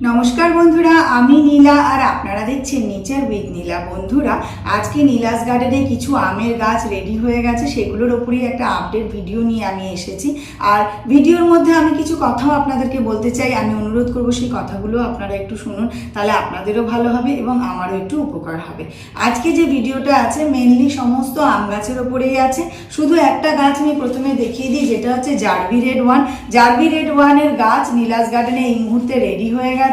নমস্কার বন্ধুরা, আমি নীলা আর আপনারা দেখছেন নেচার উইথ নীলা। বন্ধুরা, আজকে নীলাস গার্ডেনে কিছু আমের গাছ রেডি হয়ে গেছে, সেগুলোর ওপরেই একটা আপডেট ভিডিও নিয়ে আমি এসেছি। আর ভিডিওর মধ্যে আমি কিছু কথাও আপনাদেরকে বলতে চাই, আমি অনুরোধ করব সেই কথাগুলো আপনারা একটু শুনুন, তাহলে আপনাদেরও ভালো হবে এবং আমারও একটু উপকার হবে। আজকে যে ভিডিওটা আছে মেনলি সমস্ত আম গাছের ওপরেই আছে। শুধু একটা গাছ আমি প্রথমে দেখিয়ে দিই, যেটা হচ্ছে জারবি রেড ওয়ান। জারবি রেড ওয়ানের গাছ নীলাস গার্ডেনে এই মুহূর্তে রেডি হয়ে গেছে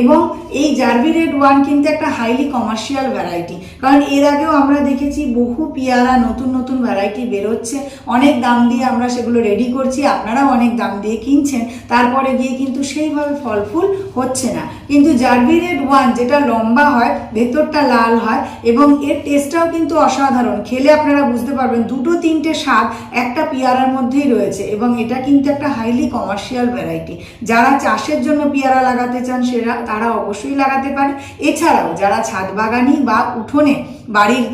এবং এই জারবি রেড ওয়ান কিন্তু একটা হাইলি কমার্শিয়াল ভ্যারাইটি, কারণ এর আগেও আমরা দেখেছি বহু পেয়ারা নতুন নতুন ভ্যারাইটি বেরোচ্ছে, অনেক দাম দিয়ে আমরা সেগুলো রেডি করছি, আপনারাও অনেক দাম দিয়ে কিনছেন, তারপরে গিয়ে কিন্তু সেইভাবে ফল ফুল হচ্ছে না। কিন্তু জারবি রেড ওয়ান যেটা লম্বা হয়, ভেতরটা লাল হয় এবং এর টেস্টটাও কিন্তু অসাধারণ, খেলে আপনারা বুঝতে পারবেন দুটো তিনটে স্বাদ একটা পেয়ারার মধ্যেই রয়েছে এবং এটা কিন্তু একটা হাইলি কমার্শিয়াল ভ্যারাইটি। যারা চাষের জন্য পেয়ারা লাগাতে চান তারা অবশ্যই লাগাতে পারে। এছাড়াও যারা ছাদ বাগানি বা উঠোনে বাড়ির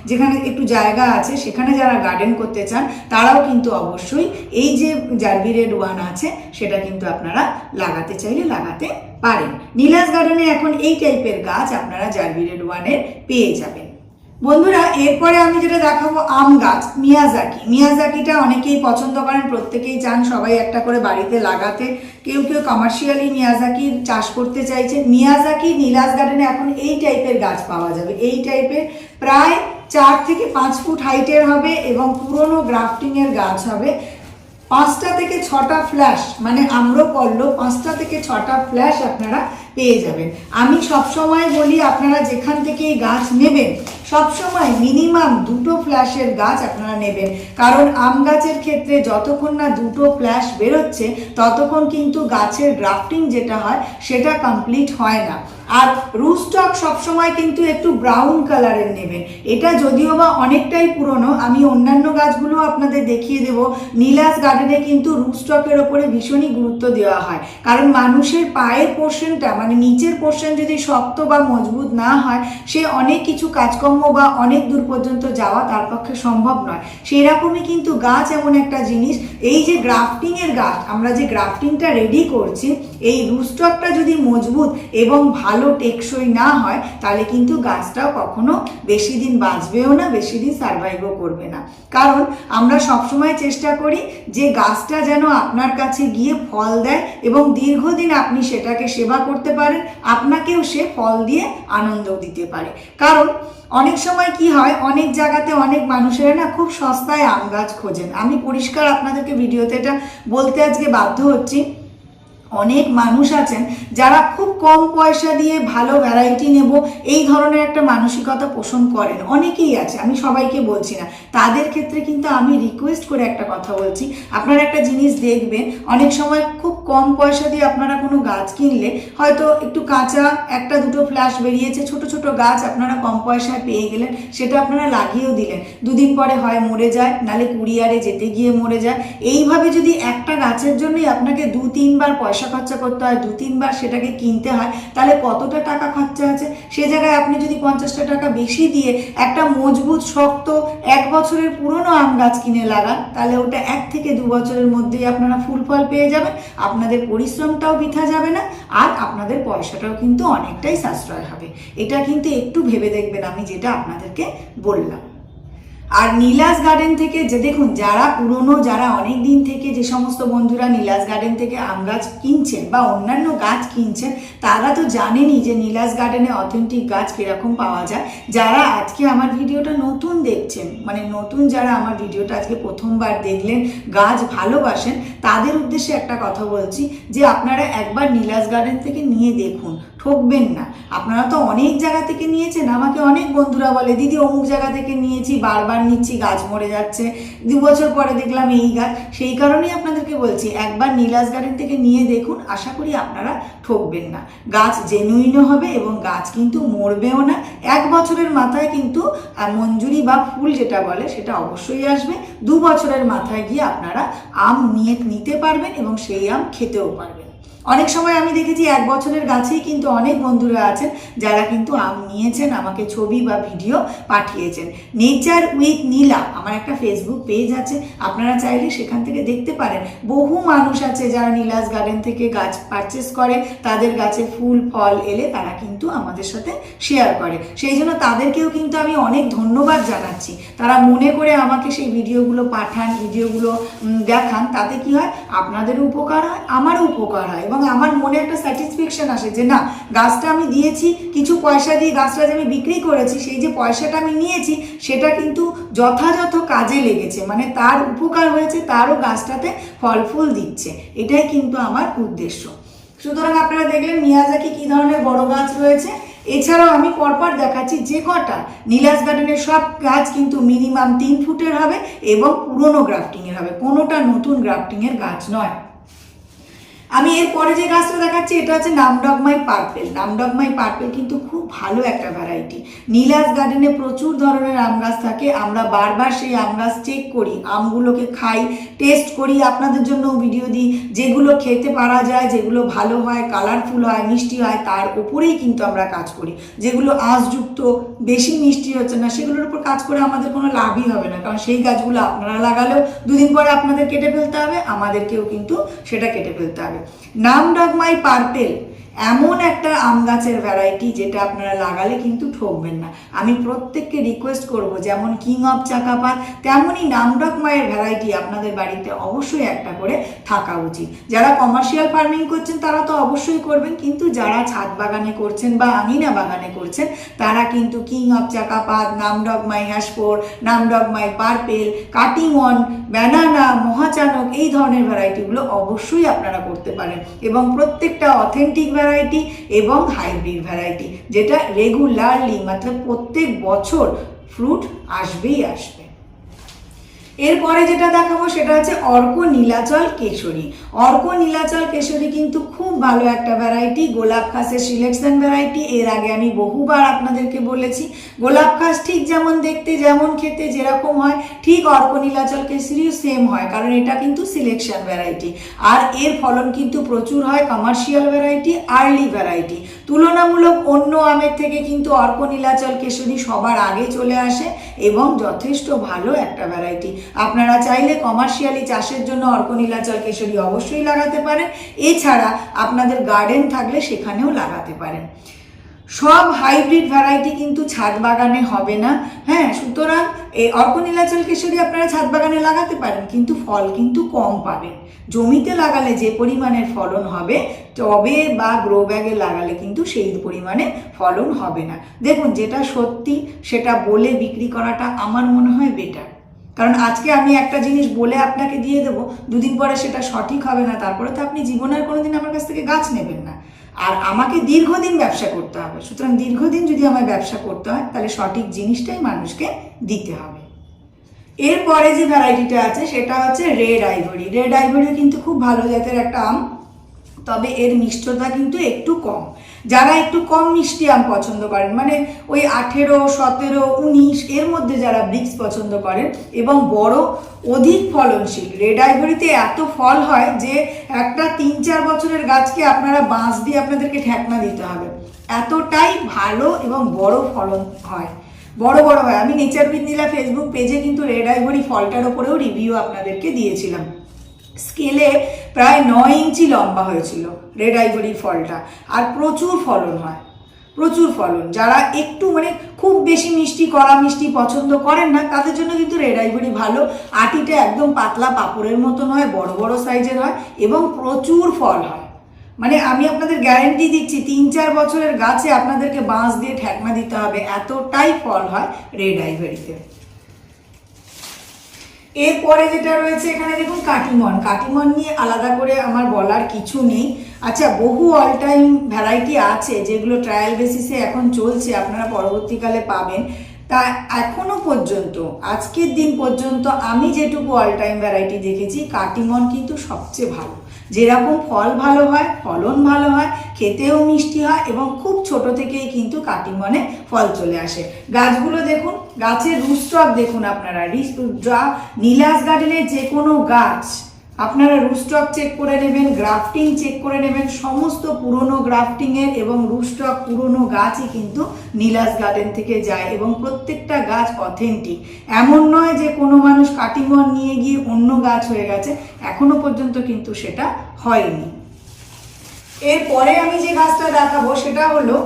যেখানে একটু জায়গা আছে সেখানে যারা গার্ডেন করতে চান তারাও কিন্তু অবশ্যই এই যে জারবি রেড ওয়ান আছে সেটা কিন্তু আপনারা লাগাতে চাইলে লাগাতে পারেন। নীলাস গার্ডেনে এখন এই টাইপের গাছ আপনারা জারবি রেড ওয়ানের পেয়ে যাবেন। বন্ধুরা, এরপরে আমি যেটা দেখাবো আম গাছ, মিয়াজাকিটা অনেকেই পছন্দ করেন, প্রত্যেকেই চান সবাই একটা করে বাড়িতে লাগাতে। কেউ কেউ কমার্শিয়ালি মিয়াজাকির চাষ করতে চাইছে। মিয়াজাকি নীলাস গার্ডেনে এখন এই টাইপের গাছ পাওয়া যাবে, এই টাইপের প্রায় 4 থেকে 5 ফুট হাইটের হবে এবং পুরনো গ্রাফটিংয়ের গাছ হবে। 5টা থেকে 6টা ফ্ল্যাশ আম্রপল্লব 5টা থেকে 6টা ফ্ল্যাশ আপনারা পেয়ে যাবেন। আমি সবসময় বলি আপনারা যেখান থেকে এই গাছ নেবেন সবসময় মিনিমাম 2টো ফ্ল্যাশের গাছ আপনারা নেবেন, কারণ আম গাছের ক্ষেত্রে যতক্ষণ না 2টো ফ্ল্যাশ বেরোচ্ছে ততক্ষণ কিন্তু গাছের গ্রাফটিং যেটা হয় সেটা কমপ্লিট হয় না। আর রুটস্টক সবসময় কিন্তু একটু ব্রাউন কালারের নেবেন। এটা যদিও বা অনেকটাই পুরনো, আমি অন্যান্য গাছগুলো আপনাদের দেখিয়ে দেব। নীলাস গার্ডেনে কিন্তু রুটস্টকের ওপরে ভীষণই গুরুত্ব দেওয়া হয়, কারণ মানুষের পায়ের পোর্শনটা নিচের পোর্শন যদি শক্ত বা মজবুত না হয়, সে অনেক কিছু কাজকর্ম বা অনেক দূর পর্যন্ত যাওয়া তার পক্ষে সম্ভব নয়। সেরকমই কিন্তু গাছ এমন একটা জিনিস, এই যে গ্রাফটিংয়ের গাছ, আমরা যে গ্রাফটিংটা রেডি করছি, এই রুটস্টকটা যদি মজবুত এবং ভালো টেকসই না হয় তাহলে কিন্তু গাছটাও কখনো বেশি দিন বাঁচবেও না, বেশি দিন সার্ভাইভও করবে না। কারণ আমরা সবসময় চেষ্টা করি যে গাছটা যেন আপনার কাছে গিয়ে ফল দেয় এবং দীর্ঘদিন আপনি সেটাকে সেবা করতে পারেন, আপনাকেও সে ফল দিয়ে আনন্দ দিতে পারে। কারণ অনেক সময় কি হয়, অনেক জায়গাতে অনেক মানুষেরা খুব সস্তায় আম গাছ খোঁজেন। আমি পরিষ্কার আপনাদেরকে ভিডিওতে এটা বলতে আজকে বাধ্য হচ্ছি, অনেক মানুষ আছেন যারা খুব কম পয়সা দিয়ে ভালো ভ্যারাইটি নেব এই ধরনের একটা মানসিকতা পোষণ করেন, অনেকেই আছে, আমি সবাইকে বলছি না। তাদের ক্ষেত্রে কিন্তু আমি রিকোয়েস্ট করে একটা কথা বলছি, আপনারা একটা জিনিস দেখবেন, অনেক সময় খুব কম পয়সা দিয়ে আপনারা কোনো গাছ কিনলে হয়তো একটু কাঁচা 1-2টো ফ্ল্যাশ বেরিয়েছে, ছোট ছোট গাছ আপনারা কম পয়সায় পেয়ে গেলেন, সেটা আপনারা লাগিয়েও দিলেন, দুদিন পরে হয় মরে যায়, নালে কুরিয়ারে যেতে গিয়ে মরে যায়। এইভাবে যদি একটা গাছের জন্যই আপনাকে 2-3 বার পয়সা খরচা করতে হয়, 2-3 বার সেটাকে কিনতে হয়, তাহলে কতটা টাকা খরচা আছে। সে জায়গায় আপনি যদি 50টা টাকা বেশি দিয়ে একটা মজবুত শক্ত 1 বছরের পুরনো আম গাছ কিনে লাগান, তাহলে ওটা 1 থেকে 2 বছরের মধ্যেই আপনারা ফুল ফল পেয়ে যাবেন, আপনাদের পরিশ্রমটাও বৃথা যাবে না আর আপনাদের পয়সাটাও কিন্তু অনেকটাই সাশ্রয় হবে। এটা কিন্তু একটু ভেবে দেখবেন আমি যেটা আপনাদেরকে বললাম। আর নীলাস গার্ডেন থেকে যে দেখুন, যারা পুরনো, যারা অনেক দিন থেকে যে সমস্ত বন্ধুরা নীলাস গার্ডেন থেকে আম গাছ কিনছেন বা অন্যান্য গাছ কিনছেন, তারা তো জানেনই যে নীলাস গার্ডেনে অথেন্টিক গাছ কীরকম পাওয়া যায়। যারা আজকে আমার ভিডিওটা নতুন দেখছেন, নতুন যারা আমার ভিডিওটা আজকে প্রথমবার দেখলেন, গাছ ভালোবাসেন, তাদের উদ্দেশ্যে একটা কথা বলছি যে আপনারা একবার নীলাস গার্ডেন থেকে নিয়ে দেখুন, ঠকবেন না। আপনারা তো অনেক জায়গা থেকে নিয়েছেন, আমাকে অনেক বন্ধুরা বলে দিদি অমুক জায়গা থেকে নিয়েছি, বারবার নিচ্ছি, গাছ মরে যাচ্ছে, 2 বছর পরে দেখলাম এই গাছ। সেই কারণেই আপনাদেরকে বলছি একবার নীলাস গার্ডেন থেকে নিয়ে দেখুন, আশা করি আপনারা ঠকবেন না। গাছ জেনুইনও হবে এবং গাছ কিন্তু মরবেও না। 1 বছরের মাথায় কিন্তু মঞ্জুরি বা ফুল যেটা বলে সেটা অবশ্যই আসবে। 2 বছরের মাথায় গিয়ে আপনারা আম নিতে পারবেন এবং সেই আম খেতেও পারবেন। অনেক সময় আমি দেখেছি 1 বছরের গাছেই কিন্তু অনেক বন্ধুরা আছেন যারা কিন্তু আম নিয়েছেন, আমাকে ছবি বা ভিডিও পাঠিয়েছেন। নেচার উইথ নীলা আমার একটা ফেসবুক পেজ আছে, আপনারা চাইলে সেখান থেকে দেখতে পারেন। বহু মানুষ আছে যারা নীলাস গার্ডেন থেকে গাছ পারচেস করে, তাদের গাছে ফুল ফল এলে তারা কিন্তু আমাদের সাথে শেয়ার করে। সেই জন্য তাদেরকেও কিন্তু আমি অনেক ধন্যবাদ জানাচ্ছি। তারা মনে করে আমাকে সেই ভিডিওগুলো পাঠান, ভিডিওগুলো দেখান। তাতে কি হয়, আপনাদেরও উপকার হয়, আমারও উপকার হয়, এবং আমার মনে একটা স্যাটিসফ্যাকশন আসে যে না, গাছটা আমি দিয়েছি, কিছু পয়সা দিয়ে গাছটা যে আমি বিক্রি করেছি, সেই যে পয়সাটা আমি নিয়েছি সেটা কিন্তু যথাযথ কাজে লেগেছে, মানে তার উপকার হয়েছে, তারও গাছটাতে ফল ফুল দিচ্ছে। এটাই কিন্তু আমার উদ্দেশ্য। সুতরাং আপনারা দেখলেন মিয়াজাকি কি ধরনের বড় গাছ রয়েছে। এছাড়াও আমি পরপর দেখাচ্ছি যে কটা নীলাস গার্ডেনের সব গাছ কিন্তু মিনিমাম 3 ফুটের হবে এবং পুরনো গ্রাফটিংয়ের হবে, কোনোটা নতুন গ্রাফটিংয়ের গাছ নয়। আমি এরপরে যে গাছটা দেখাচ্ছি এটা হচ্ছে নামডগমাই পার্পেল। নামডগমাই পার্পেল কিন্তু খুব ভালো একটা ভ্যারাইটি। নীলাস গার্ডেনে প্রচুর ধরনের আম গাছ থাকে, আমরা বারবার সেই আম গাছ চেক করি, আমগুলোকে খাই, টেস্ট করি, আপনাদের জন্য ভিডিও দিই। যেগুলো খেতে পারা যায়, যেগুলো ভালো হয়, কালারফুল হয়, মিষ্টি হয়, তার উপরেই কিন্তু আমরা কাজ করি। যেগুলো আঁশযুক্ত, বেশি মিষ্টি হচ্ছে না, সেগুলোর উপর কাজ করে আমাদের কোনো লাভই হবে না, কারণ সেই গাছগুলো আপনারা লাগালেও 2 দিন পরে আপনাদের কেটে ফেলতে হবে, আমাদেরকেও কিন্তু সেটা কেটে ফেলতে হবে। নামডগমাই পার্পেল এমন একটা আম গাছের ভ্যারাইটি যেটা আপনারা লাগালে কিন্তু ঠকবেন না। আমি প্রত্যেককে রিকোয়েস্ট করব, যেমন কিং অফ চাকাপাত তেমনই নামডগমাইয়ের ভ্যারাইটি আপনাদের বাড়িতে অবশ্যই একটা করে থাকা উচিত। যারা কমার্শিয়াল ফার্মিং করছেন তারা তো অবশ্যই করবেন, কিন্তু যারা ছাদ বাগানে করছেন বা আঙিনা বাগানে করছেন তারা কিন্তু king of Chakapat, Nam Dok Mai hash four, Nam Dok Mai purple, cutting one, banana, Mahachanok এই ধরনের ভ্যারাইটিগুলো অবশ্যই আপনারা করতে পারেন, এবং প্রত্যেকটা অথেন্টিক ভ্যারাইটি এবং হাইব্রিড ভ্যারাইটি, যেটা রেগুলারলি মতলব প্রত্যেক বছর ফ্রুট আসবেই আসবে। এরপরে যেটা দেখাবো সেটা হচ্ছে অর্ক নীলাচল কেশরী। অর্ক নীলাচল কেশরী কিন্তু খুব ভালো একটা ভ্যারাইটি, গোলাপ খাসের সিলেকশন ভ্যারাইটি। এর আগে আমি বহুবার আপনাদেরকে বলেছি, গোলাপ খাস ঠিক যেমন দেখতে, যেমন খেতে যেরকম হয়, ঠিক অর্ক নীলাচল কেশরীও সেম হয়, কারণ এটা কিন্তু সিলেকশন ভ্যারাইটি। আর এর ফলন কিন্তু প্রচুর হয়, কমার্শিয়াল ভ্যারাইটি, আর্লি ভ্যারাইটি। তুলনামূলক অন্য আমের থেকে কিন্তু অর্ক নীলাচল কেশরী সবার আগে চলে আসে এবং যথেষ্ট ভালো একটা ভ্যারাইটি। আপনারা চাইলে কমার্শিয়ালি চাষের জন্য অর্ক নীলাচল কেশরী অবশ্যই লাগাতে পারেন, এছাড়া আপনাদের গার্ডেন থাকলে সেখানেও লাগাতে পারেন। সব হাইব্রিড ভ্যারাইটি কিন্তু ছাদ বাগানে হবে না, হ্যাঁ, সুতরাং এই অর্ক নীলাচল কেশরী আপনারা ছাদ বাগানে লাগাতে পারেন, কিন্তু ফল কিন্তু কম পাবেন। জমিতে লাগালে যে পরিমাণের ফলন হবে, টবে বা গ্রো ব্যাগে লাগালে কিন্তু সেই পরিমাণে ফলন হবে না। দেখুন, যেটা সত্যি সেটা বলে বিক্রি করাটা আমার মনে হয় বেটার, কারণ আজকে আমি একটা জিনিস বলে আপনাকে দিয়ে দেবো, 2 দিন পরে সেটা সঠিক হবে না, তারপরে তো আপনি জীবনের কোনোদিন আমার কাছ থেকে গাছ নেবেন না। আর আমাকে দীর্ঘদিন ব্যবসা করতে হবে, সুতরাং দীর্ঘদিন যদি আমার ব্যবসা করতে হয় তাহলে সঠিক জিনিসটাই মানুষকে দিতে হবে। এরপরে যে ভ্যারাইটিটা আছে সেটা হচ্ছে রেড আইভরি। রেড আইভরি কিন্তু খুব ভালো জাতের একটা আম, তবে এর মিষ্টতা কিন্তু একটু কম। যারা একটু কম মিষ্টি আম পছন্দ করেন, মানে ওই 18, 17, 19 এর মধ্যে যারা ব্রিক্স পছন্দ করেন এবং বড় অধিক ফলনশীল, রেড আইভরিতে এত ফল হয় যে একটা 3-4 বছরের গাছকে আপনারা বাঁশ দিয়ে আপনাদেরকে ঠেকনা দিতে হবে, এতটাই ভালো এবং বড় ফলন হয়, বড় বড় হয়। আমি নেচার উইথ নীলা ফেসবুক পেজে কিন্তু রেড আইভরি ফলটার ওপরেও রিভিউ আপনাদেরকে দিয়েছিলাম। স্কেলে প্রায় 9 ইঞ্চি লম্বা হয়েছিল রেড আইভরি ফলটা, আর প্রচুর ফলন হয়, প্রচুর ফলন। যারা একটু মানে খুব বেশি মিষ্টি, কড়া মিষ্টি পছন্দ করেন না, তাদের জন্য কিন্তু রেড আইভরি ভালো। আটিটা একদম পাতলা পাঁপড়ের মতন হয়, বড় বড় সাইজের হয় এবং প্রচুর ফল হয়। মানে আমি আপনাদের গ্যারেন্টি দিচ্ছি 3-4 বছরের গাছে আপনাদেরকে বাঁশ দিয়ে ঠেকনা দিতে হবে, এতটাই ফল হয় রেড আইভরিতে। এরপরে যেটা রয়েছে এখানে দেখুন কাটিমন। কাটিমন নিয়ে আলাদা করে আমার বলার কিছু নেই। আচ্ছা, বহু অল টাইম ভ্যারাইটি আছে যেগুলো ট্রায়াল বেসিসে এখন চলছে, আপনারা পরবর্তীকালে পাবেন। তা এখনো পর্যন্ত, আজকের দিন পর্যন্ত আমি যেটুকু অল টাইম ভ্যারাইটি দেখেছি, কাটিমন কিন্তু সবচেয়ে ভালো। যেরকম ফল ভালো হয়, ফলন ভালো হয়, খেতেও মিষ্টি হয় এবং খুব ছোট থেকেই কিন্তু কাটিমনে ফল চলে আসে। গাছগুলো দেখুন, গাছের রুট স্টক দেখুন আপনারা। নীলাস গার্ডেনের যে কোনো গাছ আপনারা রুটস্টক চেক করে নেবেন, গ্রাফটিং চেক করে নেবেন, সমস্ত পুরনো গ্রাফটিংয়ের এবং রুটস্টক পুরনো গাছই কিন্তু নীলাস গার্ডেন থেকে যায় এবং প্রত্যেকটা গাছ অথেন্টিক। এমন নয় যে কোনো মানুষ কাটিং ওয়ান নিয়ে গিয়ে অন্য গাছ হয়ে গেছে, এখনো পর্যন্ত কিন্তু সেটা হয়নি। এরপরে আমি যে গাছটা দেখাবো সেটা হলো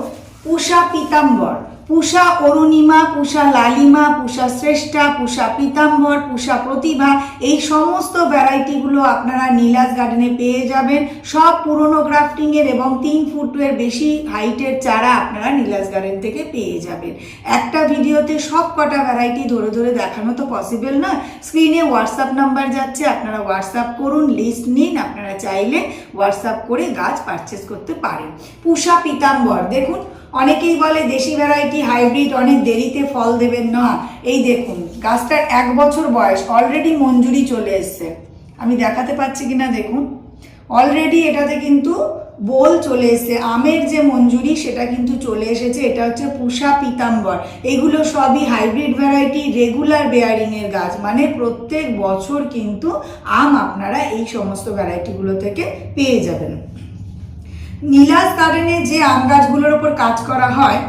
পুষা পীতাম্বর, পুষা অরুণিমা, পুষা লালিমা, পুষা শ্রেষ্ঠা, পুষা পীতাম্বর, পুষা প্রতিভা, এই সমস্ত ভ্যারাইটিগুলো আপনারা নীলাস গার্ডেনে পেয়ে যাবেন। সব পুরনো গ্রাফটিংয়ের এবং 3 ফুটের বেশি হাইটের চারা আপনারা নীলাস গার্ডেন থেকে পেয়ে যাবেন। একটা ভিডিওতে সব কটা ভ্যারাইটি ধরে ধরে দেখানো তো পসিবল নয়। স্ক্রিনে হোয়াটসঅ্যাপ নাম্বার যাচ্ছে, আপনারা হোয়াটসঅ্যাপ করুন, লিস্ট নিন, আপনারা চাইলে হোয়াটসঅ্যাপ করে গাছ পারচেস করতে পারেন। পুষা পীতাম্বর দেখুন, অনেকেই বলে দেশি ভ্যারাইটি হাইব্রিড অনেক দেরিতে ফল দেবেন না। এই দেখুন গাছটার 1 বছর বয়স, অলরেডি মঞ্জুরি চলে এসছে। আমি দেখাতে পাচ্ছি কিনা দেখুন, অলরেডি এটাতে কিন্তু বোল চলে এসছে, আমের যে মঞ্জুরি সেটা কিন্তু চলে এসেছে। এটা হচ্ছে পুষা পীতাম্বর। এগুলো সবই হাইব্রিড ভ্যারাইটি, রেগুলার বেয়ারিংয়ের গাছ, মানে প্রত্যেক বছর কিন্তু আম আপনারা এই সমস্ত ভ্যারাইটিগুলো থেকে পেয়ে যাবেন। নীলাস গার্ডেনে যে আম গাছগুলোর ওপর কাজ করা হয়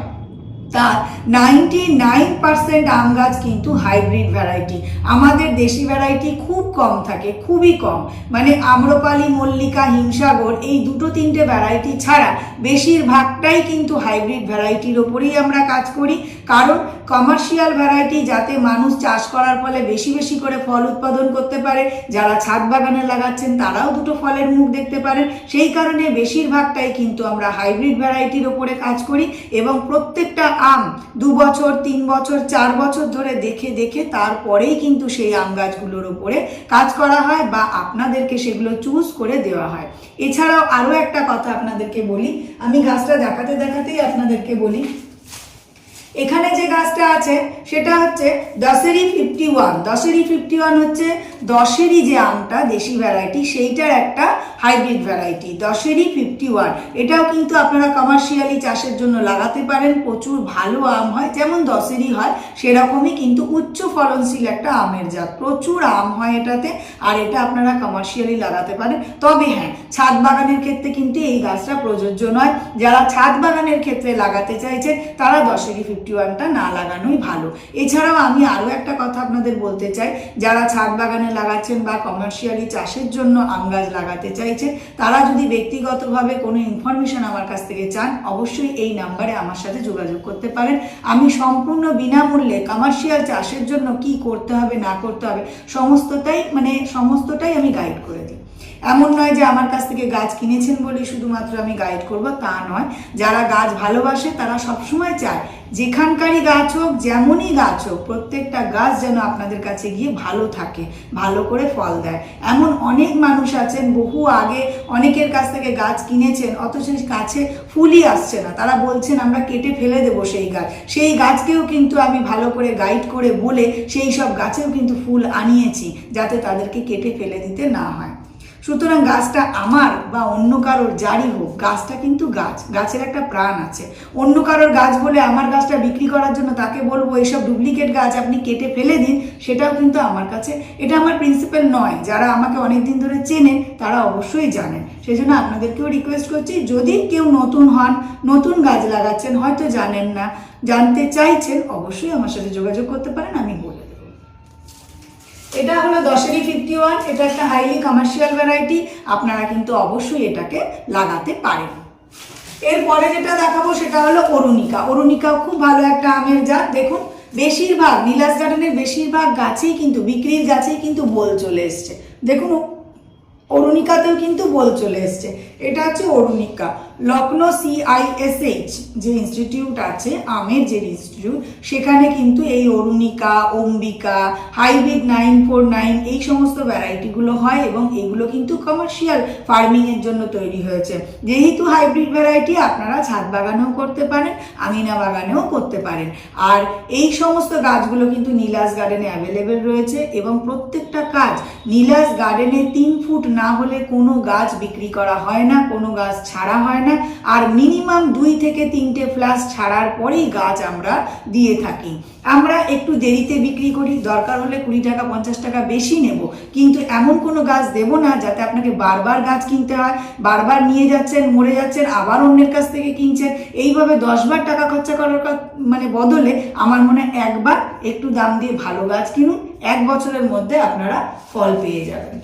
তার 99% আম গাছ কিন্তু হাইব্রিড ভ্যারাইটি। আমাদের দেশি ভ্যারাইটি খুব কম থাকে, খুবই কম, মানে আম্রপালি, মল্লিকা, হিমসাগর এই 2-3টে ভ্যারাইটি ছাড়া বেশিরভাগটাই কিন্তু হাইব্রিড ভ্যারাইটির ওপরেই আমরা কাজ করি। কারণ কমার্শিয়াল ভ্যারাইটি যাতে মানুষ চাষ করার ফলে বেশি বেশি করে ফল উৎপাদন করতে পারে, যারা ছাদ বাগানে লাগাচ্ছেন তারাও 2টো ফলের মুখ দেখতে পারেন, সেই কারণে বেশিরভাগটাই কিন্তু আমরা হাইব্রিড ভ্যারাইটির ওপরে কাজ করি। এবং প্রত্যেকটা আম 2 বছর, 3 বছর, 4 বছর ধরে দেখে দেখে তারপরেই কিন্তু সেই আম গাছগুলোর উপরে কাজ করা হয় বা আপনাদেরকে সেগুলো চুজ করে দেওয়া হয়। এছাড়াও আরও একটা কথা আপনাদেরকে বলি, আমি গাছটা দেখাতে দেখাতেই আপনাদেরকে বলি, এখানে যে গাছটা আছে সেটা হচ্ছে দশেরি 51। দশেরি 51 হচ্ছে দশেরি যে আমটা দেশি ভ্যারাইটি সেইটার একটা হাইব্রিড ভ্যারাইটি, দশেরি 51। এটাও কিন্তু আপনারা কমার্শিয়ালি চাষের জন্য লাগাতে পারেন, প্রচুর ভালো আম হয়, যেমন দশেরি হয় সেরকমই কিন্তু উচ্চ ফলনশীল একটা আমের জাত, প্রচুর আম হয় এটাতে, আর এটা আপনারা কমার্শিয়ালি লাগাতে পারেন। তবে হ্যাঁ, ছাদ বাগানের ক্ষেত্রে কিন্তু এই গাছটা প্রযোজ্য নয়। যারা ছাদ বাগানের ক্ষেত্রে লাগাতে চাইছে তারা দশেরি 51টা না লাগানোই ভালো। এছাড়াও আমি আরও একটা কথা আপনাদের বলতে চাই, যারা ছাদ বাগানে লাগাচ্ছেন বা কমার্শিয়ালি চাষের জন্য আম গাছ লাগাতে চাইছেন, তারা যদি ব্যক্তিগতভাবে কোনো ইনফরমেশন আমার কাছ থেকে চান, অবশ্যই এই নাম্বারে আমার সাথে যোগাযোগ করতে পারেন। আমি সম্পূর্ণ বিনামূল্যে কমার্শিয়াল চাষের জন্য কি করতে হবে না করতে হবে সমস্তটাই আমি গাইড করে দিই। এমন নয় যে আমার কাছ থেকে গাছ কিনেছেন বলে শুধুমাত্র আমি গাইড করব, তা নয়। যারা গাছ ভালোবাসে তারা সবসময় চায় যেখানকারই গাছ হোক, যেমনই গাছ হোক, প্রত্যেকটা গাছ যেন আপনাদের কাছে গিয়ে ভালো থাকে, ভালো করে ফল দেয়। এমন অনেক মানুষ আছেন বহু আগে অনেকের কাছ থেকে গাছ কিনেছেন, অথচ গাছে ফুলই আসছে না, তারা বলছেন আমরা কেটে ফেলে দেবো সেই গাছ। সেই গাছকেও কিন্তু আমি ভালো করে গাইড করে বলে সেই সব গাছেও কিন্তু ফুল আনিয়েছি, যাতে তাদেরকে কেটে ফেলে দিতে না হয়। সুতরাং গাছটা আমার বা অন্য কারোর যারই হোক, গাছটা কিন্তু গাছ, গাছের একটা প্রাণ আছে। অন্য কারোর গাছ বলে আমার গাছটা বিক্রি করার জন্য তাকে বলবো এইসব ডুপ্লিকেট গাছ আপনি কেটে ফেলে দিন, সেটাও কিন্তু আমার কাছে, এটা আমার প্রিন্সিপাল নয়। যারা আমাকে অনেক দিন ধরে চেনেন তারা অবশ্যই জানেন। সেই জন্য আপনাদেরকেও রিকোয়েস্ট করছি, যদি কেউ নতুন হন, নতুন গাছ লাগাচ্ছেন, হয়তো জানেন না, জানতে চাইছেন, অবশ্যই আমার সাথে যোগাযোগ করতে পারেন, আমি বলে দেবো। এটা হলো দশেরি 51, এটা একটা হাইলি কমার্শিয়াল ভ্যারাইটি, আপনারা কিন্তু অবশ্যই এটাকে লাগাতে পারেন। এরপরে যেটা দেখাবো সেটা হলো অরুণিকা। অরুণিকাও খুব ভালো একটা আমের জাত। দেখুন বেশিরভাগ নীলাস গার্ডেনের বেশিরভাগ গাছেই কিন্তু, বিক্রির গাছেই কিন্তু বোল চলে এসছে। দেখুন অরুণিকাতেও কিন্তু বোল চলে এসছে। এটা হচ্ছে অরুণিকা। লখনৌ CISH যে ইনস্টিটিউট আছে, আমের যে ইনস্টিটিউট, সেখানে কিন্তু এই অরুণিকা, অম্বিকা, হাইব্রিড 949 এই সমস্ত ভ্যারাইটিগুলো হয় এবং এগুলো কিন্তু কমার্শিয়াল ফার্মিংয়ের জন্য তৈরি হয়েছে। যেহেতু হাইব্রিড ভ্যারাইটি, আপনারা ছাদ বাগানেও করতে পারেন, আঙিনা বাগানেও করতে পারেন। আর এই সমস্ত গাছগুলো কিন্তু নীলাস গার্ডেনে অ্যাভেলেবেল রয়েছে এবং প্রত্যেকটা গাছ নীলাস গার্ডেনে 3 ফুট না হলে কোনো গাছ বিক্রি করা হয় না, কোনো গাছ ছাড়া হয় না। না। আর মিনিমাম 2 থেকে 3টে ফ্লাস ছাড়ার পরেই গাছ আমরা দিয়ে থাকি। আমরা একটু দেরিতে বিক্রি করি, দরকার হলে 20 টাকা 50 টাকা বেশি নেব, কিন্তু এমন কোনো গাছ দেব না যাতে আপনাকে বারবার গাছ কিনতে হয়, বারবার নিয়ে যাচ্ছেন, মরে যাচ্ছেন, আবার অন্যের কাছ থেকে কিনছেন। এইভাবে 10 বার টাকা খরচা করার বদলে আমার মনে হয় একবার একটু দাম দিয়ে ভালো গাছ কিনুন, 1 বছরের মধ্যে আপনারা ফল পেয়ে যাবেন।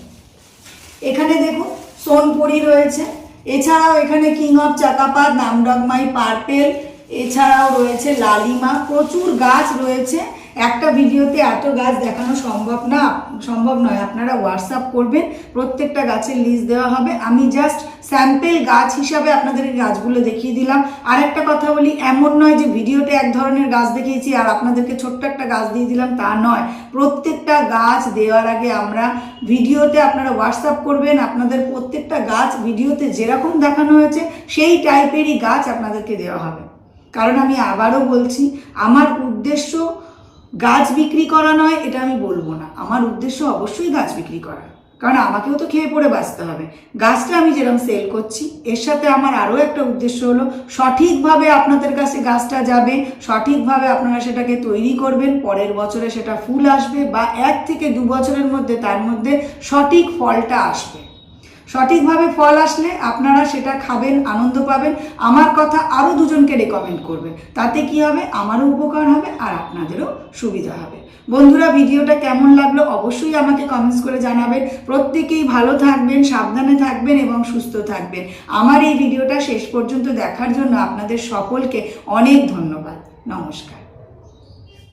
এখানে দেখুন সোনপুরি রয়েছে, এছাড়াও এখানে কিং অফ চাকাপাত, নামডগমাই পার্পেল, এছাড়াও রয়েছে লালিমা, প্রচুর গাছ রয়েছে। একটা ভিডিওতে এত গাছ দেখানো সম্ভব নয়। আপনারা হোয়াটসঅ্যাপ করবেন, প্রত্যেকটা গাছের লিস্ট দেওয়া হবে। আমি জাস্ট স্যাম্পেল গাছ হিসাবে আপনাদের এই গাছগুলো দেখিয়ে দিলাম। আর একটা কথা বলি, এমন নয় যে ভিডিওতে এক ধরনের গাছ দেখিয়েছি আর আপনাদেরকে ছোট্ট একটা গাছ দিয়ে দিলাম, তা নয়। প্রত্যেকটা গাছ দেওয়ার আগে আমরা ভিডিওতে আপনারা হোয়াটসঅ্যাপ করবেন, আপনাদের প্রত্যেকটা গাছ ভিডিওতে যেরকম দেখানো হয়েছে সেই টাইপেরই গাছ আপনাদেরকে দেওয়া হবে। কারণ আমি আবারও বলছি, আমার উদ্দেশ্য গাছ বিক্রি করা নয়, এটা আমি বলবো না। আমার উদ্দেশ্য অবশ্যই গাছ বিক্রি করা, কারণ আমাকেও তো খেয়ে পড়ে বাঁচতে হবে। গাছটা আমি যেরকম সেল করছি, এর সাথে আমার আরও একটা উদ্দেশ্য হলো সঠিকভাবে আপনাদের কাছে গাছটা যাবে, সঠিকভাবে আপনারা সেটাকে তৈরি করবেন, পরের বছরে সেটা ফুল আসবে বা 1 থেকে 2 বছরের মধ্যে তার মধ্যে সঠিক ফলটা আসবে। সঠিকভাবে ফল আসলে আপনারা সেটা খাবেন, আনন্দ পাবেন, আমার কথা আরও 2জনকে রেকমেন্ড করবে। তাতে কি হবে, আমারও উপকার হবে আর আপনাদেরও সুবিধা হবে। বন্ধুরা, ভিডিওটা কেমন লাগলো অবশ্যই আমাকে কমেন্টস করে জানাবেন। প্রত্যেকেই ভালো থাকবেন, সাবধানে থাকবেন এবং সুস্থ থাকবেন। আমার এই ভিডিওটা শেষ পর্যন্ত দেখার জন্য আপনাদের সকলকে অনেক ধন্যবাদ। নমস্কার।